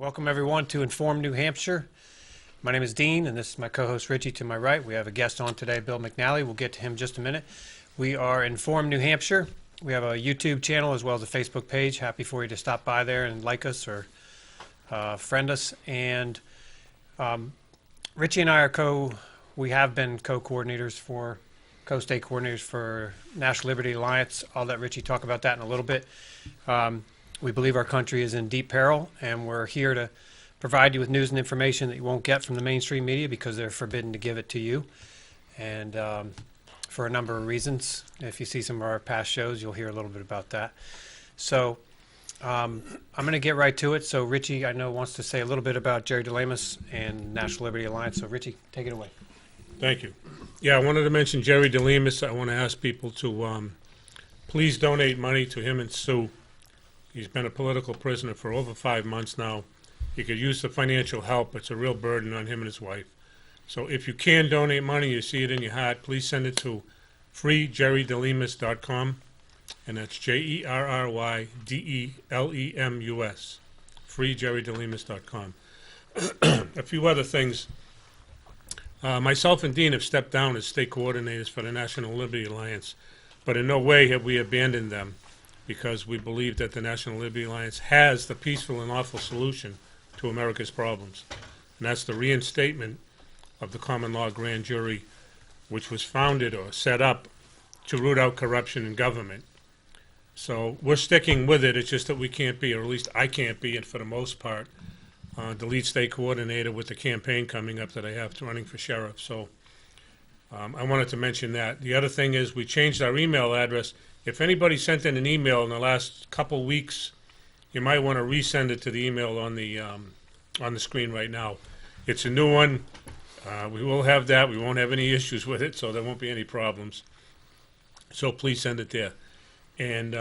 Welcome everyone to Inform New Hampshire. My name is Dean and this is my co-host Richie to my right. We have a guest on today, Bill McNally. We'll get to him in just a minute. We are Inform New Hampshire. We have a YouTube channel as well as a Facebook page. Happy for you to stop by there and like us or friend us. And Richie and I are we have been co-coordinators for co-state coordinators for National Liberty Alliance. I'll let Richie talk about that in a little bit. We believe our country is in deep peril, and we're here to provide you with news and information that you won't get from the mainstream media because they're forbidden to give it to you, and for a number of reasons. If you see some of our past shows, you'll hear a little bit about that. So I'm going to get right to it. So Richie, I know, wants to say a little bit about Jerry DeLamus and National Liberty Alliance. So Richie, take it away. Thank you. Yeah, I wanted to mention Jerry DeLamus. I want to ask people to please donate money to him and Sue. He's been a political prisoner for over 5 months now. He could use the financial help. It's a real burden on him and his wife. So if you can donate money, you see it in your heart, please send it to freejerrydelemus.com, and that's JERRYDELEMUS, freejerrydelemus.com. A few other things. Myself and Dean have stepped down as state coordinators for the National Liberty Alliance, but in no way have we abandoned them, because we believe that the National Liberty Alliance has the peaceful and lawful solution to America's problems. And that's the reinstatement of the common law grand jury, which was founded or set up to root out corruption in government. So we're sticking with it. It's just that we can't be, or at least I can't be, and for the most part, the lead state coordinator with the campaign coming up that I have to running for sheriff. So I wanted to mention that. The other thing is we changed our email address. If anybody sent in an email in the last couple weeks, you might want to resend it to the email on the screen right now. It's a new one. We will have that. We won't have any issues with it, so there won't be any problems. So please send it there. And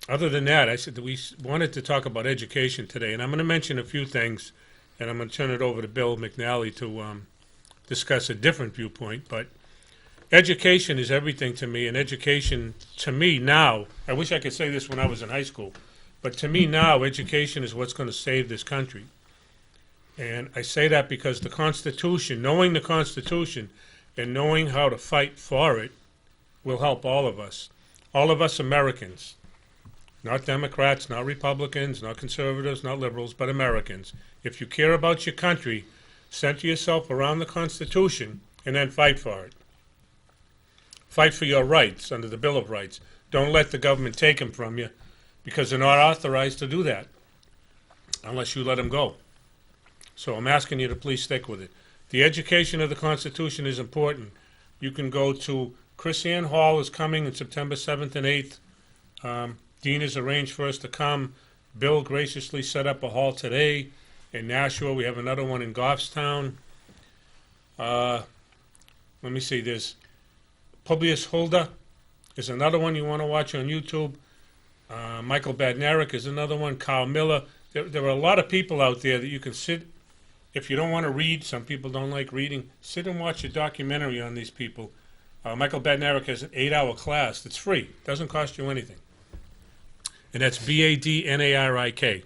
other than that, I said that we wanted to talk about education today, and I'm going to mention a few things, and I'm going to turn it over to Bill McNally to discuss a different viewpoint. But education is everything to me, and education to me now, I wish I could say this when I was in high school, but to me now, education is what's going to save this country. And I say that because the Constitution, knowing the Constitution and knowing how to fight for it, will help all of us Americans, not Democrats, not Republicans, not conservatives, not liberals, but Americans. If you care about your country, center yourself around the Constitution and then fight for it. Fight for your rights under the Bill of Rights. Don't let the government take them from you, because they're not authorized to do that unless you let them go. So I'm asking you to please stick with it. The education of the Constitution is important. You can go to Chris Ann Hall is coming on September 7th and 8th. Dean has arranged for us to come. Bill graciously set up a hall today in Nashua. We have another one in Goffstown. Let me see, there's Publius Hulda is another one you want to watch on YouTube. Michael Badnarik is another one. Carl Miller. There are a lot of people out there that you can sit. If you don't want to read, some people don't like reading, sit and watch a documentary on these people. Michael Badnarik has an 8-hour class that's free. Doesn't cost you anything. And that's Badnarik.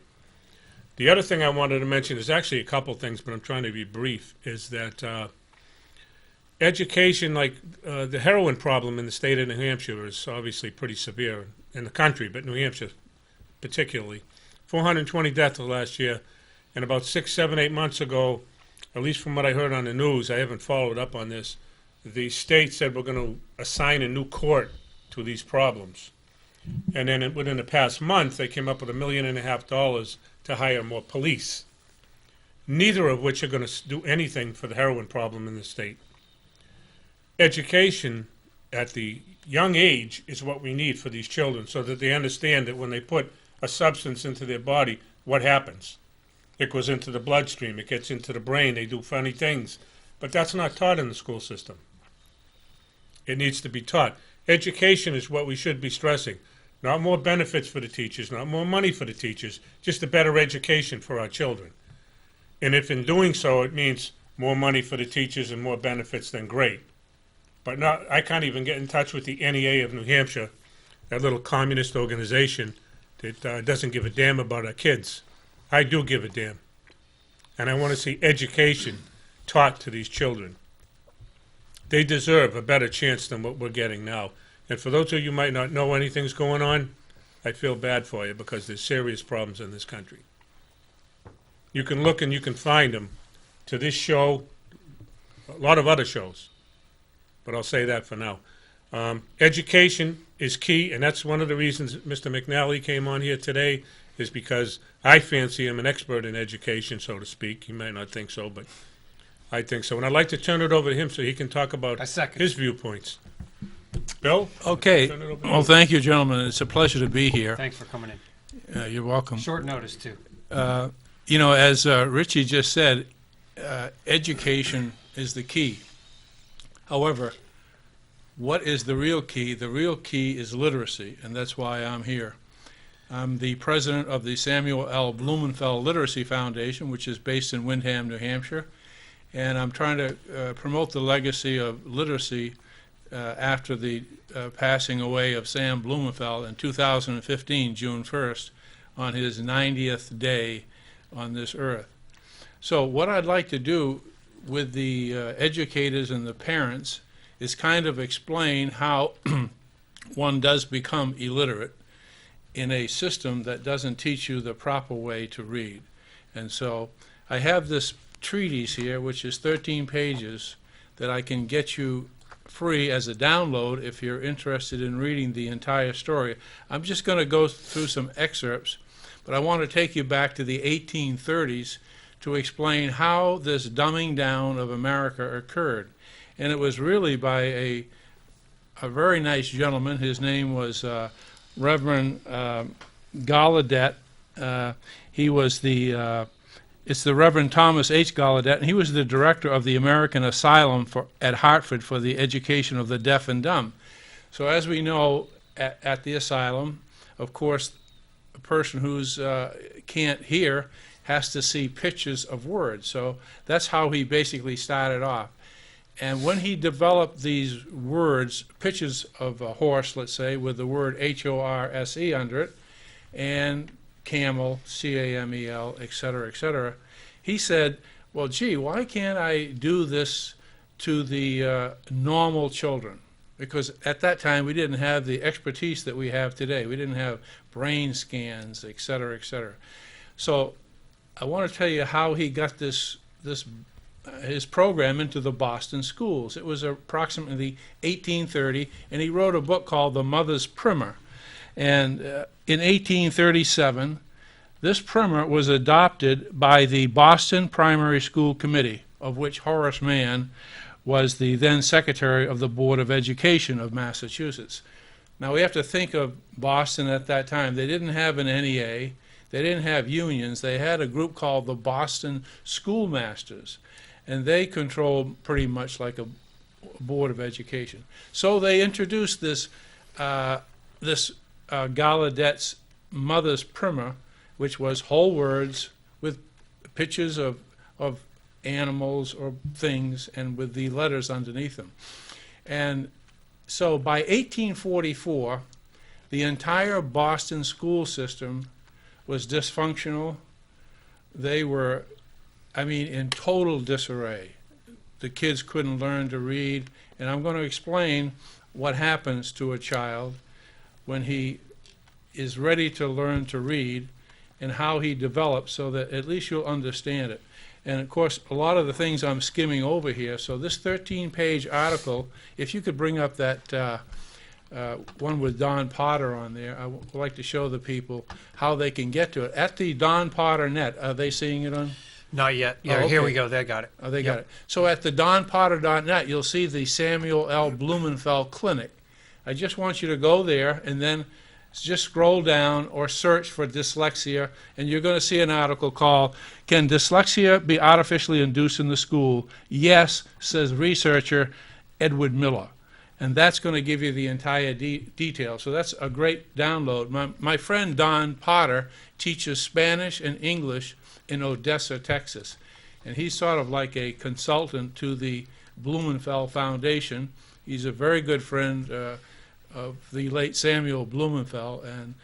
The other thing I wanted to mention is actually a couple things, but I'm trying to be brief, is that education, like the heroin problem in the state of New Hampshire is obviously pretty severe in the country, but New Hampshire particularly. 420 deaths last year, and about 6, 7, 8 months ago, at least from what I heard on the news, I haven't followed up on this, the state said we're going to assign a new court to these problems. And then within the past month, they came up with $1.5 million to hire more police, neither of which are going to do anything for the heroin problem in the state. Education at the young age is what we need for these children, so that they understand that when they put a substance into their body, what happens? It goes into the bloodstream, it gets into the brain, they do funny things. But that's not taught in the school system. It needs to be taught. Education is what we should be stressing. Not more benefits for the teachers, not more money for the teachers, just a better education for our children. And if in doing so it means more money for the teachers and more benefits, then great. But I can't even get in touch with the NEA of New Hampshire, that little communist organization that doesn't give a damn about our kids. I do give a damn. And I want to see education taught to these children. They deserve a better chance than what we're getting now. And for those of you who might not know anything's going on, I feel bad for you because there's serious problems in this country. You can look and you can find them to this show, a lot of other shows, but I'll say that for now. Education is key, and that's one of the reasons Mr. McNally came on here today, is because I fancy him an expert in education, so to speak. He might not think so, but I think so. And I'd like to turn it over to him so he can talk about his viewpoints. Bill? Okay. Well, thank you, gentlemen. It's a pleasure to be here. Thanks for coming in. You're welcome. Short notice, too. You know, as Richie just said, education is the key. However, what is the real key? The real key is literacy, and that's why I'm here. I'm the president of the Samuel L. Blumenfeld Literacy Foundation, which is based in Windham, New Hampshire, and I'm trying to promote the legacy of literacy after the passing away of Sam Blumenfeld in 2015, June 1st, on his 90th day on this earth. So what I'd like to do with the educators and the parents is kind of explain how one does become illiterate in a system that doesn't teach you the proper way to read. And so I have this treatise here, which is 13 pages, that I can get you free as a download if you're interested in reading the entire story. I'm just going to go through some excerpts, but I want to take you back to the 1830s to explain how this dumbing down of America occurred. And it was really by a very nice gentleman. His name was Reverend Gallaudet. He was it's the Reverend Thomas H. Gallaudet, and he was the director of the American Asylum at Hartford for the education of the deaf and dumb. So as we know, at the asylum, of course, a person who's can't hear has to see pictures of words. So that's how he basically started off. And when he developed these words, pictures of a horse, let's say, with the word H-O-R-S-E under it, and camel, C-A-M-E-L, et cetera, he said, well, gee, why can't I do this to the normal children? Because at that time, we didn't have the expertise that we have today. We didn't have brain scans, et cetera, et cetera. So I want to tell you how he got his program into the Boston schools. It was approximately 1830, and he wrote a book called The Mother's Primer. And in 1837, this primer was adopted by the Boston Primary School Committee, of which Horace Mann was the then Secretary of the Board of Education of Massachusetts. Now we have to think of Boston at that time. They didn't have an NEA. They didn't have unions. They had a group called the Boston Schoolmasters, and they controlled pretty much like a board of education. So they introduced this Gallaudet's Mother's Primer, which was whole words with pictures of animals or things and with the letters underneath them. And so by 1844, the entire Boston school system was dysfunctional. They were, in total disarray. The kids couldn't learn to read, and I'm going to explain what happens to a child when he is ready to learn to read and how he develops so that at least you'll understand it. And of course, a lot of the things I'm skimming over here, so this 13-page article, if you could bring up that one with Don Potter on there, I would like to show the people how they can get to it. At the Don Potter net, are they seeing it on? Not yet. Yeah, okay. Here we go. They got it. Oh, they got it. So at the donpotter.net, you'll see the Samuel L. Blumenfeld Clinic. I just want you to go there and then just scroll down or search for dyslexia, and you're going to see an article called, "Can Dyslexia Be Artificially Induced in the School?" Yes, says researcher Edward Miller. And that's going to give you the entire detail. So that's a great download. My friend Don Potter teaches Spanish and English in Odessa, Texas. And he's sort of like a consultant to the Blumenfeld Foundation. He's a very good friend of the late Samuel Blumenfeld, and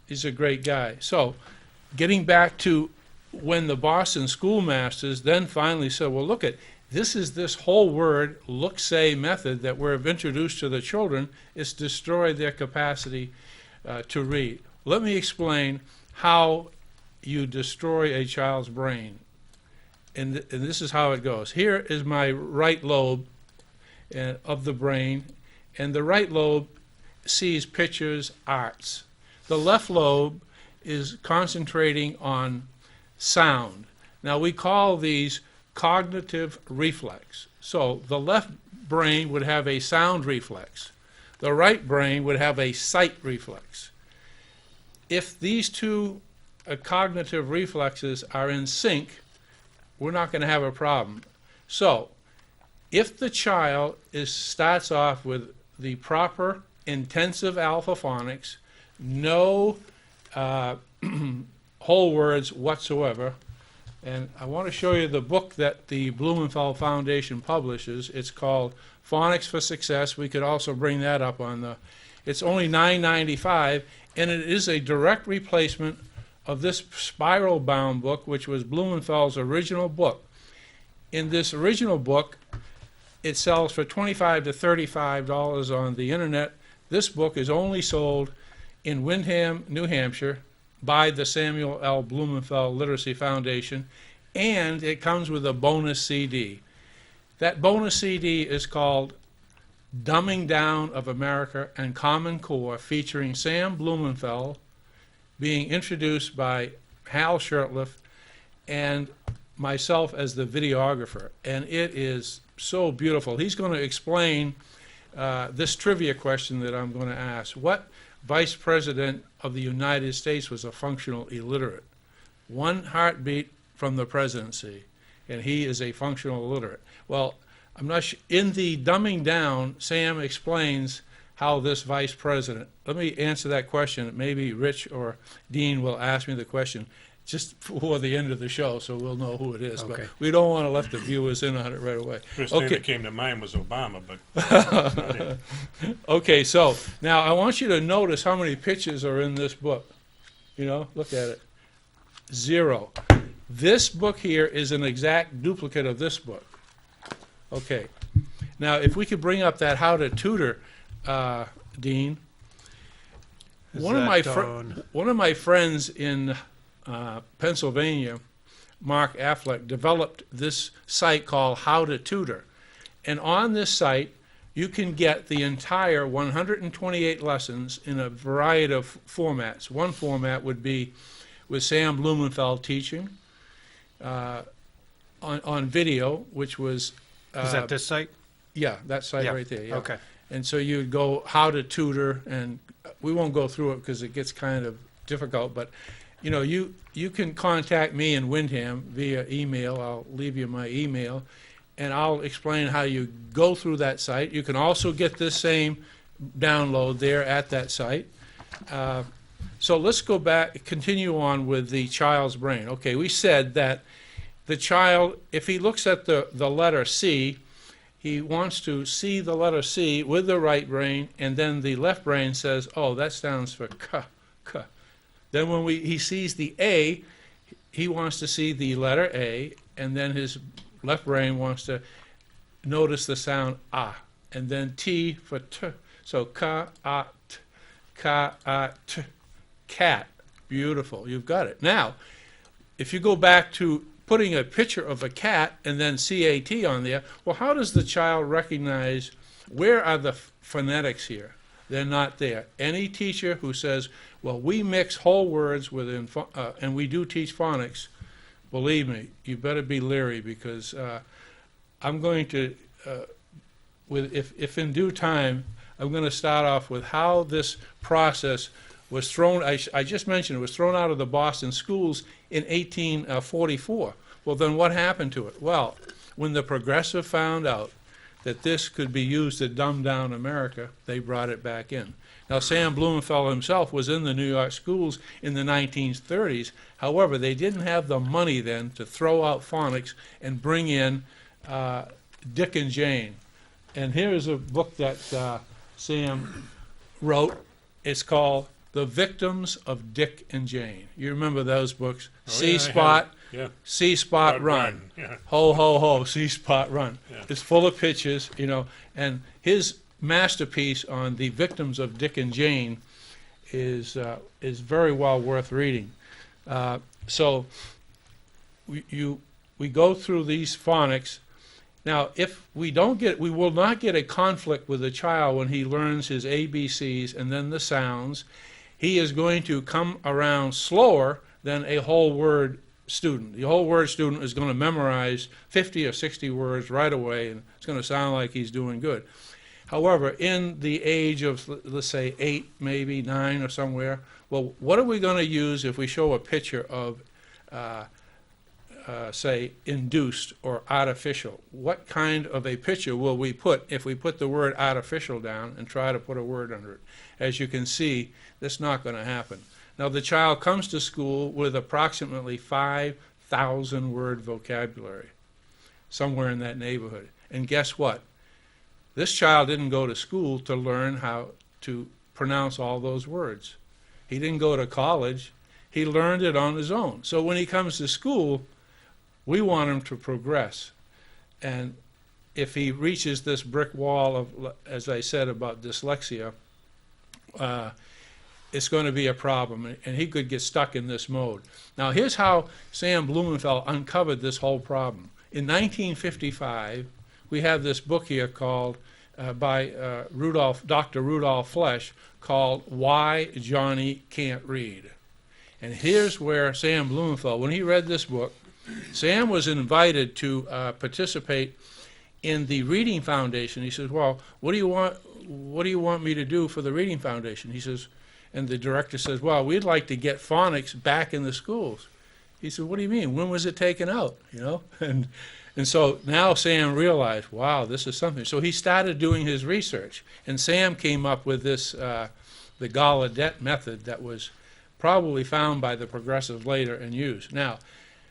he's a great guy. So getting back to when the Boston schoolmasters then finally said, well, look at, this is this whole word, look-say method that we've introduced to the children. It's destroyed their capacity to read. Let me explain how you destroy a child's brain. And this is how it goes. Here is my right lobe of the brain, and the right lobe sees pictures, arts. The left lobe is concentrating on sound. Now we call these cognitive reflex. So the left brain would have a sound reflex. The right brain would have a sight reflex. If these two cognitive reflexes are in sync, we're not going to have a problem. So if the child starts off with the proper intensive alpha phonics, no whole words whatsoever, and I want to show you the book that the Blumenfeld Foundation publishes. It's called Phonics for Success. We could also bring that up on the, it's only $9.95, and it is a direct replacement of this spiral-bound book, which was Blumenfeld's original book. In this original book, it sells for $25 to $35 on the internet. This book is only sold in Windham, New Hampshire, by the Samuel L. Blumenfeld Literacy Foundation, and it comes with a bonus CD. That bonus CD is called Dumbing Down of America and Common Core, featuring Sam Blumenfeld being introduced by Hal Shurtleff and myself as the videographer. And it is so beautiful. He's going to explain this trivia question that I'm going to ask. What Vice President of the United States was a functional illiterate? One heartbeat from the presidency, and he is a functional illiterate. Well, I'm not sure. In the Dumbing Down, Sam explains how this vice president, let me answer that question. Maybe Rich or Dean will ask me the question just before the end of the show, so we'll know who it is. Okay. But we don't want to let the viewers in on it right away. First name that came to mind was Obama, but that's not it. Okay, so now I want you to notice how many pictures are in this book. You know, look at it. 0. This book here is an exact duplicate of this book. Okay. Now, if we could bring up that How to Tutor, Dean. One of my friends in Pennsylvania, Mark Affleck, developed this site called How to Tutor. And on this site, you can get the entire 128 lessons in a variety of formats. One format would be with Sam Blumenfeld teaching on video, which was... Is that this site? Yeah, that site Yeah. right there. Yeah. Okay. And so you'd go How to Tutor, and we won't go through it because it gets kind of difficult, but you know, you can contact me in Windham via email. I'll leave you my email, and I'll explain how you go through that site. You can also get this same download there at that site. So let's go back, continue on with the child's brain. Okay, we said that the child, if he looks at the letter C, he wants to see the letter C with the right brain, and then the left brain says, oh, that stands for K, K. Then when he sees the A, he wants to see the letter A, and then his left brain wants to notice the sound A, and then T for T. So K, A, T, K, A, T, cat. Beautiful, you've got it. Now, if you go back to putting a picture of a cat and then CAT on there, well, how does the child recognize where are the phonetics here? They're not there. Any teacher who says, well, we mix whole words within, and we do teach phonics, believe me, you better be leery, because I'm going to, if in due time, I'm going to start off with how this process was thrown. I just mentioned it was thrown out of the Boston schools in 1844. Well, then what happened to it? Well, when the progressive found out that this could be used to dumb down America, they brought it back in. Now, Sam Blumenfeld himself was in the New York schools in the 1930s. However, they didn't have the money then to throw out phonics and bring in Dick and Jane. And here's a book that Sam wrote. It's called The Victims of Dick and Jane. You remember those books? Oh, See yeah, I Spot, have it. Yeah. See Spot, Spot Run. Yeah. Ho, ho, ho, See Spot, Run. Yeah. It's full of pictures, and his masterpiece on the victims of Dick and Jane is very well worth reading. So we go through these phonics. Now, if we will not get a conflict with the child when he learns his ABCs and then the sounds. He is going to come around slower than a whole word student. The whole word student is going to memorize 50 or 60 words right away, and it's going to sound like he's doing good. However, in the age of, let's say, 8, maybe 9 or somewhere, well, what are we going to use if we show a picture of, say, induced or artificial? What kind of a picture will we put if we put the word artificial down and try to put a word under it? As you can see, that's not going to happen. Now, the child comes to school with approximately 5,000 word vocabulary, somewhere in that neighborhood. And guess what? This child didn't go to school to learn how to pronounce all those words. He didn't go to college. He learned it on his own. So when he comes to school, we want him to progress. And if he reaches this brick wall of, as I said about dyslexia, it's going to be a problem, and he could get stuck in this mode. Now, here's how Sam Blumenfeld uncovered this whole problem. In 1955, we have this book here called, by Dr. Rudolph Flesch, called Why Johnny Can't Read. And here's where Sam Blumenfeld, when he read this book, Sam was invited to participate in the Reading Foundation. He says, well, what do you want me to do for the Reading Foundation? He says, and the director says, well, we'd like to get phonics back in the schools. He said, what do you mean? When was it taken out? And so now Sam realized, wow, this is something. So he started doing his research, and Sam came up with this, the Gallaudet method that was probably found by the progressives later and used. Now,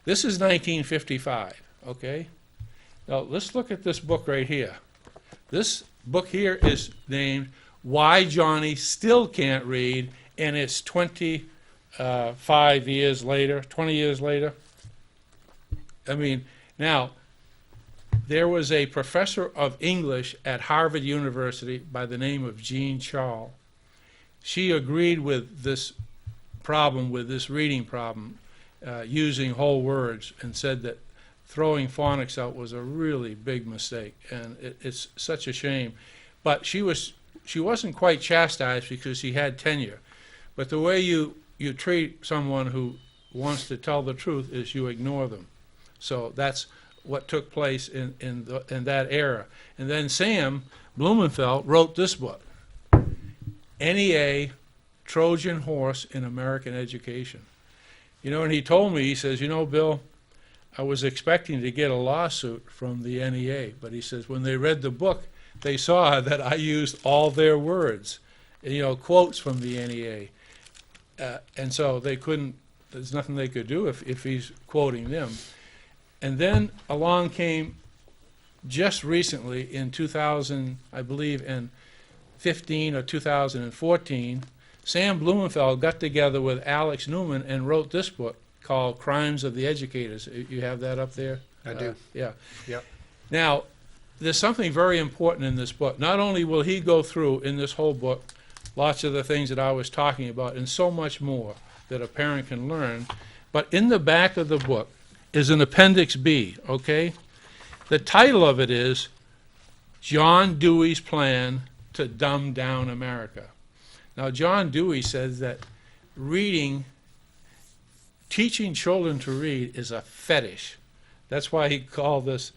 this is 1955, okay? Now, let's look at this book right here. This book here is named Why Johnny Still Can't Read, and it's 25 years later, 20 years later. I mean, now, there was a professor of English at Harvard University by the name of Jean Charles. She agreed with this problem, with this reading problem, using whole words, and said that throwing phonics out was a really big mistake, and it's such a shame. But she wasn't quite chastised because she had tenure. But the way you treat someone who wants to tell the truth is you ignore them. So that's what took place in that era. And then Sam Blumenfeld wrote this book, NEA, Trojan Horse in American Education. And he told me, he says, Bill, I was expecting to get a lawsuit from the NEA, but he says when they read the book, they saw that I used all their words, quotes from the NEA. And so there's nothing they could do if he's quoting them. And then along came, just recently in 2000, I believe in 15 or 2014, Sam Blumenfeld got together with Alex Newman and wrote this book called Crimes of the Educators. You have that up there? I do. Yeah. Yep. Now, there's something very important in this book. Not only will he go through in this whole book lots of the things that I was talking about and so much more that a parent can learn, but in the back of the book is an Appendix B, okay? The title of it is John Dewey's Plan to Dumb Down America. Now, John Dewey says that teaching children to read is a fetish. That's why he called this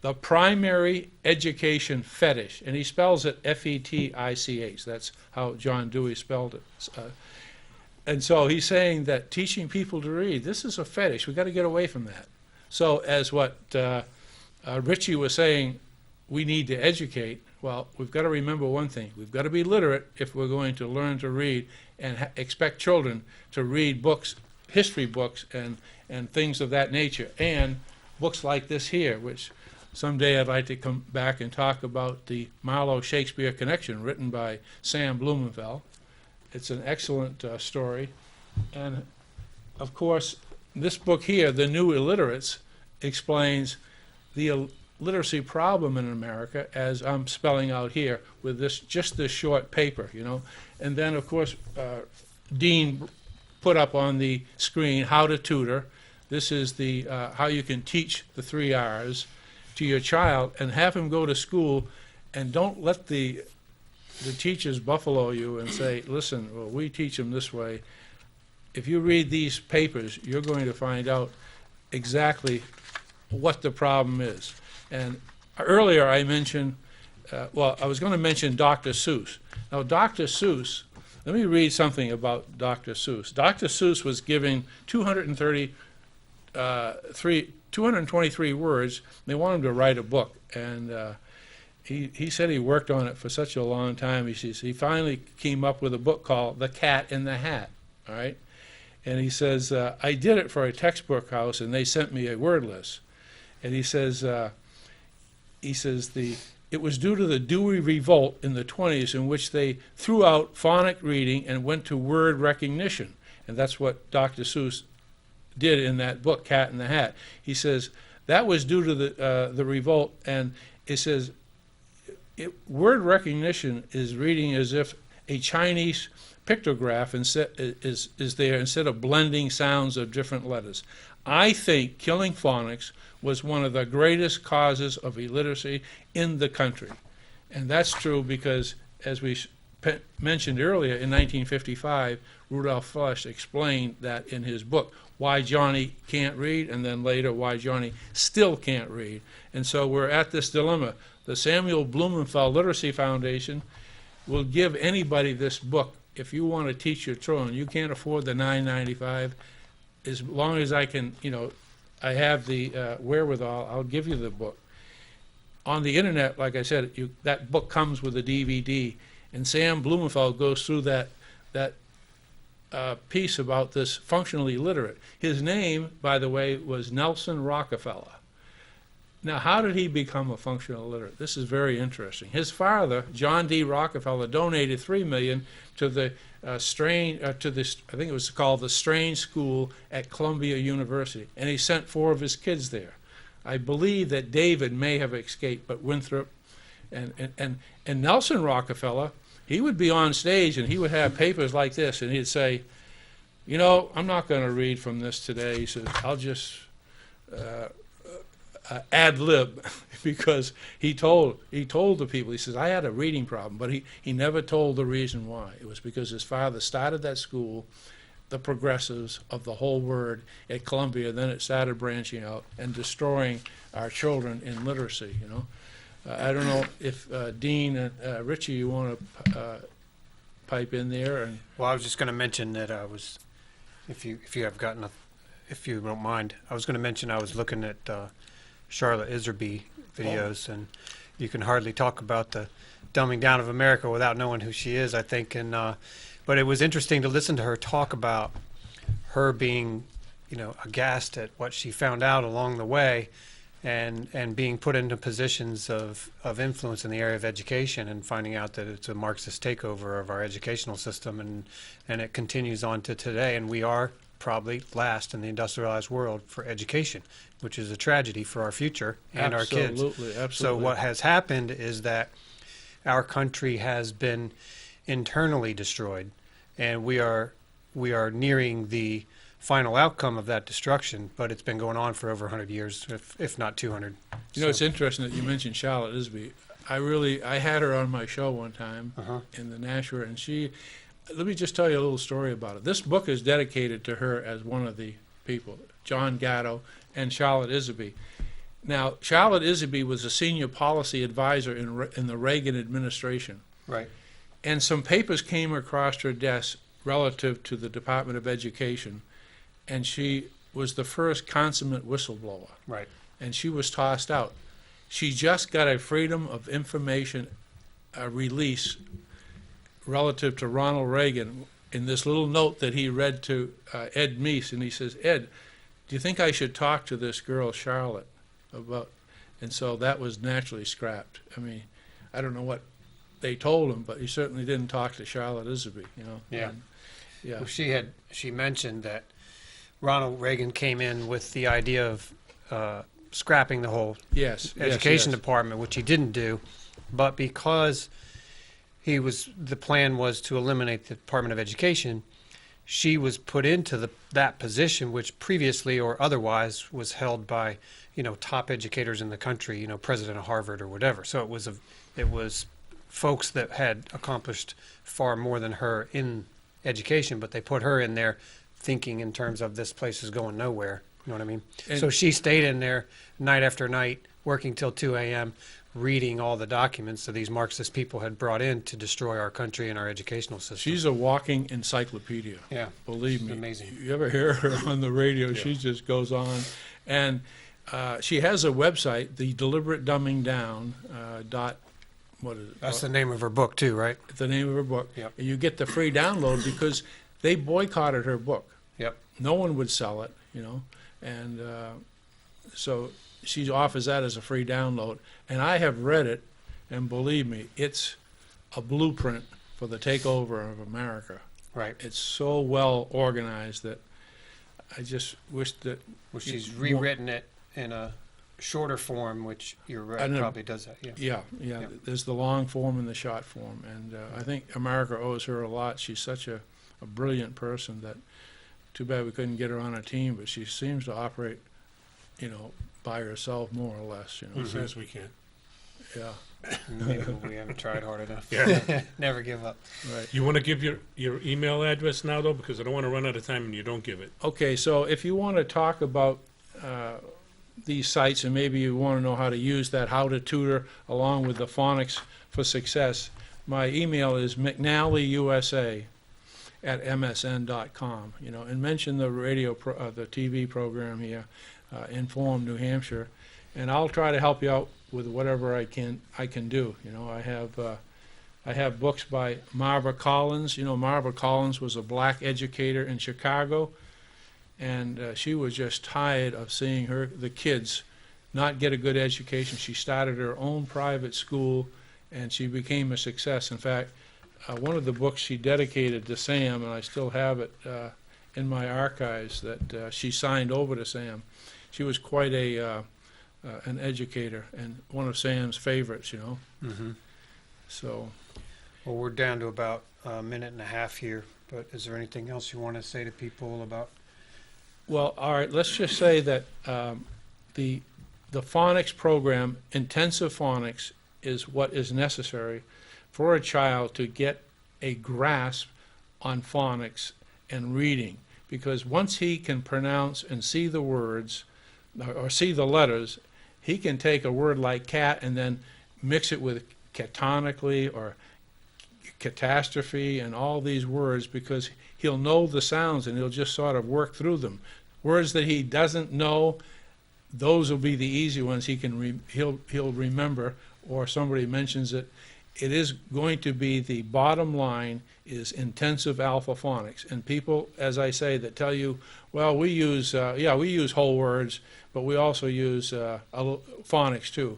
the primary education fetish, and he spells it F-E-T-I-C-H. That's how John Dewey spelled it. And so he's saying that teaching people to read, this is a fetish. We've got to get away from that. So as what Richie was saying, we need to educate. Well, we've got to remember one thing. We've got to be literate if we're going to learn to read and expect children to read books, history books, and things of that nature, and books like this here, which someday I'd like to come back and talk about the Marlowe-Shakespeare connection written by Sam Blumenfeld. It's an excellent story. And, of course, this book here, The New Illiterates, explains the literacy problem in America, as I'm spelling out here with just this short paper, you know. And then, of course, Dean put up on the screen How to Tutor. This is the how you can teach the 3 R's to your child and have him go to school, and don't let the teachers buffalo you and say, listen, well, we teach them this way. If you read these papers, you're going to find out exactly what the problem is. And earlier I mentioned, I was going to mention Dr. Seuss. Now, Dr. Seuss, let me read something about Dr. Seuss. Dr. Seuss was giving 223 words. They wanted him to write a book, and he said he worked on it for such a long time. He finally came up with a book called The Cat in the Hat, all right? And he says, I did it for a textbook house, and they sent me a word list. And he says, it was due to the Dewey Revolt in the 20s, in which they threw out phonic reading and went to word recognition. And that's what Dr. Seuss did in that book, Cat in the Hat. He says that was due to the revolt, and it says word recognition is reading as if a Chinese pictograph is there instead of blending sounds of different letters. I think killing phonics was one of the greatest causes of illiteracy in the country. And that's true because, as we mentioned earlier, in 1955, Rudolf Flesch explained that in his book, Why Johnny Can't Read, and then later, Why Johnny Still Can't Read. And so we're at this dilemma. The Samuel Blumenfeld Literacy Foundation will give anybody this book if you want to teach your children. You can't afford the $9.95. As long as I can, I have the wherewithal, I'll give you the book. On the internet, like I said, that book comes with a DVD, and Sam Blumenfeld goes through that piece about this functionally illiterate. His name, by the way, was Nelson Rockefeller. Now, how did he become a functional illiterate? This is very interesting. His father, John D. Rockefeller, donated $3 million to the I think it was called the Strange School at Columbia University, and he sent 4 of his kids there. I believe that David may have escaped, but Winthrop and Nelson Rockefeller, he would be on stage and he would have papers like this, and he'd say, I'm not going to read from this today. He says, I'll just ad lib, because he told the people, he says, I had a reading problem, but he never told the reason why. It was because his father started that school, the progressives of the whole word at Columbia, then it started branching out and destroying our children in literacy, I don't know if Dean and Richie, you want to pipe in there? Well, I was just going to mention that if you don't mind, I was going to mention I was looking at Charlotte Iserby videos, and you can hardly talk about the dumbing down of America without knowing who she is, I think. And but it was interesting to listen to her talk about her being, aghast at what she found out along the way, and being put into positions of influence in the area of education, and finding out that it's a Marxist takeover of our educational system, and it continues on to today. And we are probably last in the industrialized world for education, which is a tragedy for our future and our kids. Absolutely. So what has happened is that our country has been internally destroyed, and we are nearing the final outcome of that destruction, but it's been going on for over 100 years, if not 200. It's interesting that you mentioned Charlotte Iserby. I had her on my show one time in the Nashua, and let me just tell you a little story about it. This book is dedicated to her as one of the people, John Gatto and Charlotte Iserby. Now, Charlotte Iserby was a senior policy advisor in the Reagan administration. Right. And some papers came across her desk relative to the Department of Education, and she was the first consummate whistleblower. Right. And she was tossed out. She just got a Freedom of Information release relative to Ronald Reagan in this little note that he read to Ed Meese, and he says, Ed, do you think I should talk to this girl, Charlotte, about, and so that was naturally scrapped. I mean, I don't know what they told him, but he certainly didn't talk to Charlotte Isby, you know. Yeah. And, yeah. Well, she mentioned that Ronald Reagan came in with the idea of scrapping the whole Yes. education yes. department, which he didn't do, but because the plan was to eliminate the Department of Education, she was put into that position, which previously or otherwise was held by, top educators in the country, president of Harvard or whatever. So it was folks that had accomplished far more than her in education, but they put her in there thinking in terms of this place is going nowhere. You know what I mean? And- So she stayed in there night after night, working till 2 a.m., reading all the documents that these Marxist people had brought in to destroy our country and our educational system. She's a walking encyclopedia. Yeah, Believe she's me. amazing. You ever hear her on the radio? Yeah. She just goes on. And she has a website, the Deliberate Dumbing Down what is it? That's the name of her book too, right? The name of her book. Yep. And you get the free download because they boycotted her book. Yep. No one would sell it, and so she offers that as a free download. And I have read it, and believe me, it's a blueprint for the takeover of America. Right. It's so well organized that I just wish that. Well, she's rewritten it in a shorter form, which you're right, I know. probably does that. Yeah. Yeah. Yeah. There's the long form and the short form, and I think America owes her a lot. She's such a brilliant person that. Too bad we couldn't get her on a team, but she seems to operate, by herself more or less. Who says we can't? Yeah. Maybe we haven't tried hard enough. Yeah. Never give up. Right. You want to give your email address now, though, because I don't want to run out of time and you don't give it. Okay, so if you want to talk about these sites and maybe you want to know how to use that, how to tutor along with the phonics for success, my email is mcnallyusa@msn.com, and mention the the TV program here, Inform New Hampshire, and I'll try to help you out with whatever I can do. I have books by Marva Collins. Marva Collins was a black educator in Chicago, and she was just tired of seeing the kids not get a good education. She started her own private school, and she became a success. In fact, one of the books she dedicated to Sam, and I still have it in my archives, that she signed over to Sam. She was quite an educator and one of Sam's favorites, Mm-hmm. So, Well, we're down to about a minute and a half here, but is there anything else you want to say to people about? well, all right, let's just say that the phonics program, intensive phonics, is what is necessary for a child to get a grasp on phonics and reading, because once he can pronounce and see the words or see the letters, he can take a word like cat and then mix it with catonically or catastrophe and all these words, because he'll know the sounds and he'll just sort of work through them. Words that he doesn't know, those will be the easy ones he'll remember, or somebody mentions it. It is going to be, the bottom line is intensive alpha phonics. And people, as I say, that tell you, well, we use whole words, but we also use phonics too.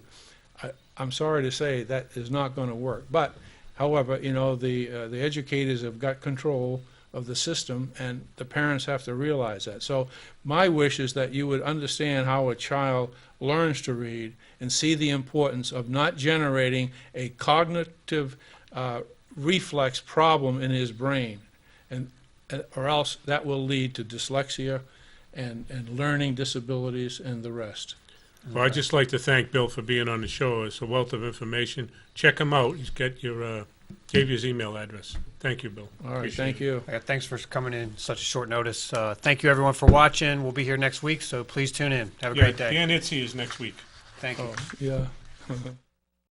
I'm sorry to say that is not going to work. But, however, the educators have got control of the system, and the parents have to realize that. So my wish is that you would understand how a child learns to read and see the importance of not generating a cognitive reflex problem in his brain, or else that will lead to dyslexia and learning disabilities and the rest. Well, I'd just like to thank Bill for being on the show. It's a wealth of information. Check him out. He's got gave you his email address. Thank you, Bill. All right, Appreciate thank it. you. Thanks for coming in such a short notice. Thank you, everyone, for watching. We'll be here next week, so please tune in. Have a great day. Dan Itzy is next week. Thank you. Oh, yeah.